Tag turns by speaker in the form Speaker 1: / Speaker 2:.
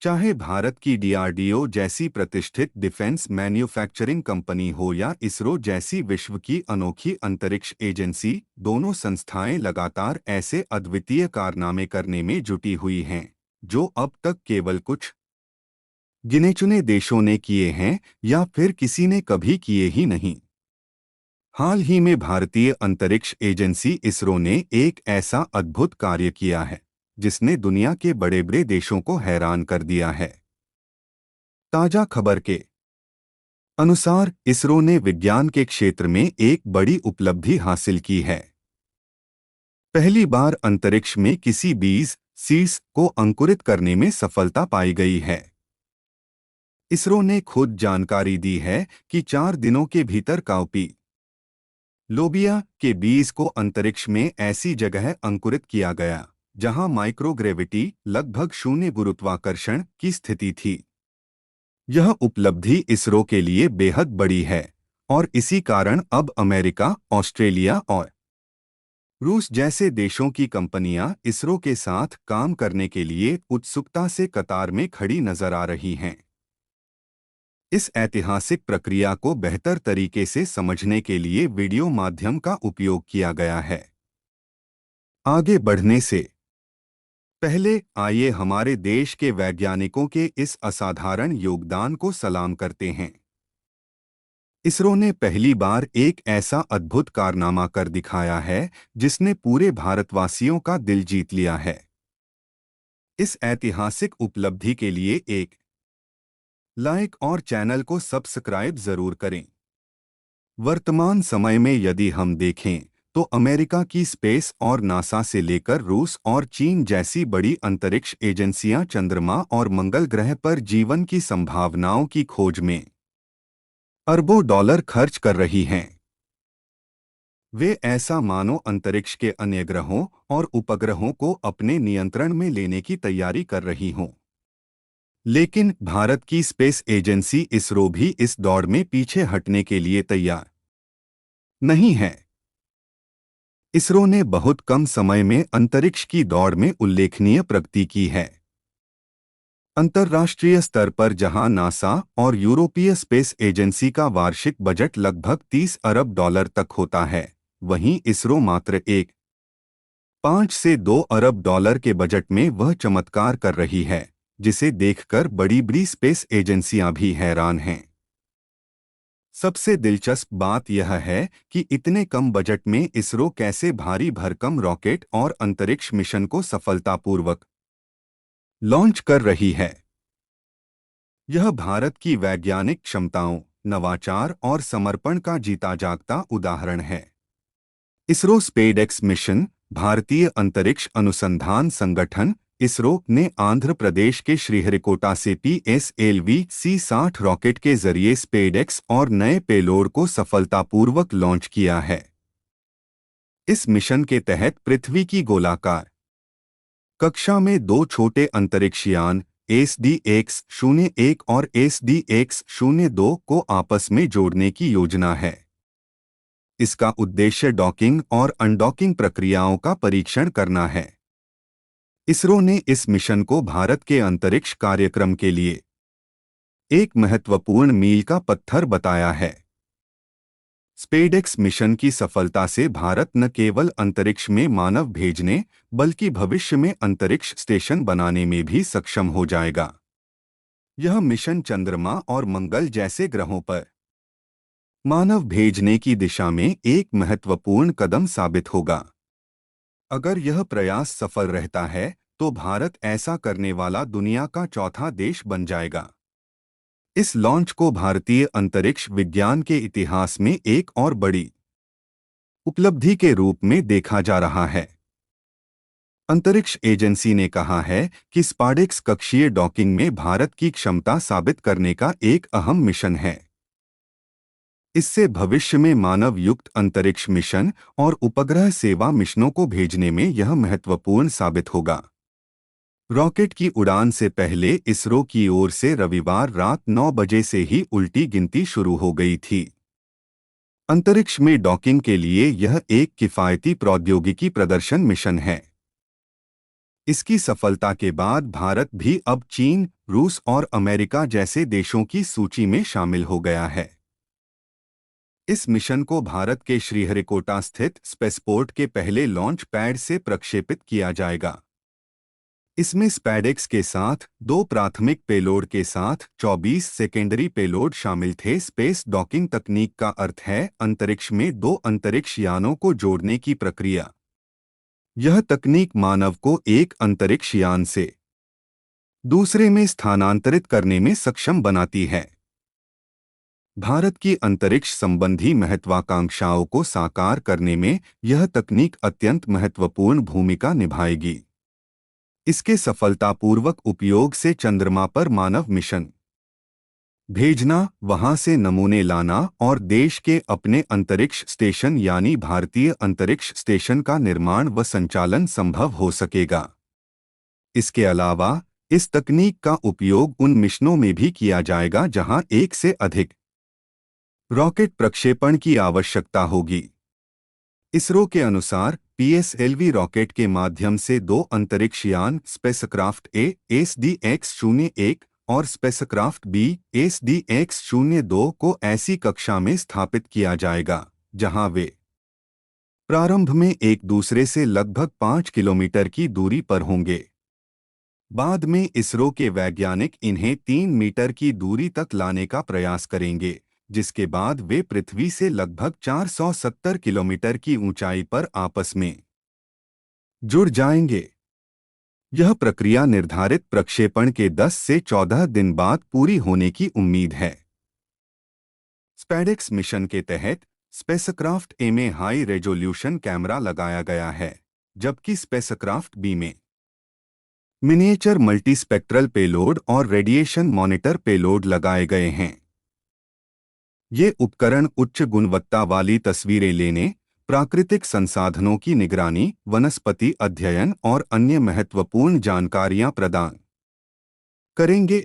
Speaker 1: चाहे भारत की डीआरडीओ जैसी प्रतिष्ठित डिफेंस मैन्युफैक्चरिंग कंपनी हो या इसरो जैसी विश्व की अनोखी अंतरिक्ष एजेंसी, दोनों संस्थाएं लगातार ऐसे अद्वितीय कारनामे करने में जुटी हुई हैं जो अब तक केवल कुछ गिने-चुने देशों ने किए हैं या फिर किसी ने कभी किए ही नहीं। हाल ही में भारतीय अंतरिक्ष एजेंसी इसरो ने एक ऐसा अद्भुत कार्य किया है जिसने दुनिया के बड़े-बड़े देशों को हैरान कर दिया है। ताजा खबर के अनुसार इसरो ने विज्ञान के क्षेत्र में एक बड़ी उपलब्धि हासिल की है। पहली बार अंतरिक्ष में किसी बीज सीड्स को अंकुरित करने में सफलता पाई गई है। इसरो ने खुद जानकारी दी है कि 4 दिनों के भीतर काउपी लोबिया के बीज को अंतरिक्ष में ऐसी जगह अंकुरित किया गया जहां माइक्रोग्रेविटी लगभग शून्य गुरुत्वाकर्षण की स्थिति थी। यह उपलब्धि इसरो के लिए बेहद बड़ी है और इसी कारण अब अमेरिका, ऑस्ट्रेलिया और रूस जैसे देशों की कंपनियां इसरो के साथ काम करने के लिए उत्सुकता से कतार में खड़ी नजर आ रही हैं। इस ऐतिहासिक प्रक्रिया को बेहतर तरीके से समझने के लिए वीडियो माध्यम का उपयोग किया गया है। आगे बढ़ने से पहले आइए हमारे देश के वैज्ञानिकों के इस असाधारण योगदान को सलाम करते हैं। इसरो ने पहली बार एक ऐसा अद्भुत कारनामा कर दिखाया है जिसने पूरे भारतवासियों का दिल जीत लिया है। इस ऐतिहासिक उपलब्धि के लिए एक लाइक और चैनल को सब्सक्राइब जरूर करें। वर्तमान समय में यदि हम देखें तो अमेरिका की स्पेस और नासा से लेकर रूस और चीन जैसी बड़ी अंतरिक्ष एजेंसियां चंद्रमा और मंगल ग्रह पर जीवन की संभावनाओं की खोज में अरबों डॉलर खर्च कर रही हैं। वे ऐसा मानो अंतरिक्ष के अन्य ग्रहों और उपग्रहों को अपने नियंत्रण में लेने की तैयारी कर रही हों। लेकिन भारत की स्पेस एजेंसी इसरो भी इस दौड़ में पीछे हटने के लिए तैयार नहीं है। इसरो ने बहुत कम समय में अंतरिक्ष की दौड़ में उल्लेखनीय प्रगति की है। अंतर्राष्ट्रीय स्तर पर जहां नासा और यूरोपीय स्पेस एजेंसी का वार्षिक बजट लगभग 30 अरब डॉलर तक होता है, वहीं इसरो मात्र 1.5 से 2 अरब डॉलर के बजट में वह चमत्कार कर रही है जिसे देखकर बड़ी-बड़ी स्पेस एजेंसियां भी हैरान हैं। सबसे दिलचस्प बात यह है कि इतने कम बजट में इसरो कैसे भारी भरकम रॉकेट और अंतरिक्ष मिशन को सफलतापूर्वक लॉन्च कर रही है। यह भारत की वैज्ञानिक क्षमताओं, नवाचार और समर्पण का जीता जागता उदाहरण है। इसरो स्पेसएक्स मिशन, भारतीय अंतरिक्ष अनुसंधान संगठन इसरो ने आंध्र प्रदेश के श्रीहरिकोटा से PSLV-C60 रॉकेट के जरिए स्पेसएक्स और नए पेलोड को सफलतापूर्वक लॉन्च किया है। इस मिशन के तहत पृथ्वी की गोलाकार कक्षा में 2 छोटे अंतरिक्ष यान SDX-01 और SDX-02 को आपस में जोड़ने की योजना है। इसका उद्देश्य डॉकिंग और अनडॉकिंग प्रक्रियाओं का परीक्षण करना है। इसरो ने इस मिशन को भारत के अंतरिक्ष कार्यक्रम के लिए एक महत्वपूर्ण मील का पत्थर बताया है। स्पेसएक्स मिशन की सफलता से भारत न केवल अंतरिक्ष में मानव भेजने बल्कि भविष्य में अंतरिक्ष स्टेशन बनाने में भी सक्षम हो जाएगा। यह मिशन चंद्रमा और मंगल जैसे ग्रहों पर मानव भेजने की दिशा में एक महत्वपूर्ण कदम साबित होगा। अगर यह प्रयास सफल रहता है तो भारत ऐसा करने वाला दुनिया का चौथा देश बन जाएगा। इस लॉन्च को भारतीय अंतरिक्ष विज्ञान के इतिहास में एक और बड़ी उपलब्धि के रूप में देखा जा रहा है। अंतरिक्ष एजेंसी ने कहा है कि स्पेसएक्स कक्षीय डॉकिंग में भारत की क्षमता साबित करने का एक अहम मिशन है। इससे भविष्य में मानव युक्त अंतरिक्ष मिशन और उपग्रह सेवा मिशनों को भेजने में यह महत्वपूर्ण साबित होगा। रॉकेट की उड़ान से पहले इसरो की ओर से रविवार रात 9 बजे से ही उल्टी गिनती शुरू हो गई थी। अंतरिक्ष में डॉकिंग के लिए यह एक किफायती प्रौद्योगिकी प्रदर्शन मिशन है। इसकी सफलता के बाद भारत भी अब चीन, रूस और अमेरिका जैसे देशों की सूची में शामिल हो गया है। इस मिशन को भारत के श्रीहरिकोटा स्थित स्पेसपोर्ट के पहले लॉन्च पैड से प्रक्षेपित किया जाएगा। इसमें स्पैडेक्स के साथ 2 प्राथमिक पेलोड के साथ 24 सेकेंडरी पेलोड शामिल थे। स्पेस डॉकिंग तकनीक का अर्थ है अंतरिक्ष में 2 अंतरिक्ष यानों को जोड़ने की प्रक्रिया। यह तकनीक मानव को एक अंतरिक्ष यान से दूसरे में स्थानांतरित करने में सक्षम बनाती है। भारत की अंतरिक्ष संबंधी महत्वाकांक्षाओं को साकार करने में यह तकनीक अत्यंत महत्वपूर्ण भूमिका निभाएगी। इसके सफलतापूर्वक उपयोग से चंद्रमा पर मानव मिशन भेजना, वहां से नमूने लाना और देश के अपने अंतरिक्ष स्टेशन यानी भारतीय अंतरिक्ष स्टेशन का निर्माण व संचालन संभव हो सकेगा। इसके अलावा इस तकनीक का उपयोग उन मिशनों में भी किया जाएगा जहां एक से अधिक रॉकेट प्रक्षेपण की आवश्यकता होगी। इसरो के अनुसार PSLV रॉकेट के माध्यम से 2 अंतरिक्ष यान स्पेसक्राफ्ट A SDX-01 और स्पेसक्राफ्ट B SDX-02 को ऐसी कक्षा में स्थापित किया जाएगा जहां वे प्रारंभ में एक दूसरे से लगभग 5 किलोमीटर की दूरी पर होंगे। बाद में इसरो के वैज्ञानिक इन्हें 3 मीटर की दूरी तक लाने का प्रयास करेंगे, जिसके बाद वे पृथ्वी से लगभग 470 किलोमीटर की ऊंचाई पर आपस में जुड़ जाएंगे। यह प्रक्रिया निर्धारित प्रक्षेपण के 10 से 14 दिन बाद पूरी होने की उम्मीद है। स्पैडेक्स मिशन के तहत स्पेसक्राफ्ट ए में हाई रेजोल्यूशन कैमरा लगाया गया है, जबकि स्पेसक्राफ्ट बी में मिनिएचर मल्टीस्पेक्ट्रल पेलोड और रेडिएशन मॉनिटर पेलोड लगाए गए हैं। ये उपकरण उच्च गुणवत्ता वाली तस्वीरें लेने, प्राकृतिक संसाधनों की निगरानी, वनस्पति अध्ययन और अन्य महत्वपूर्ण जानकारियां प्रदान करेंगे।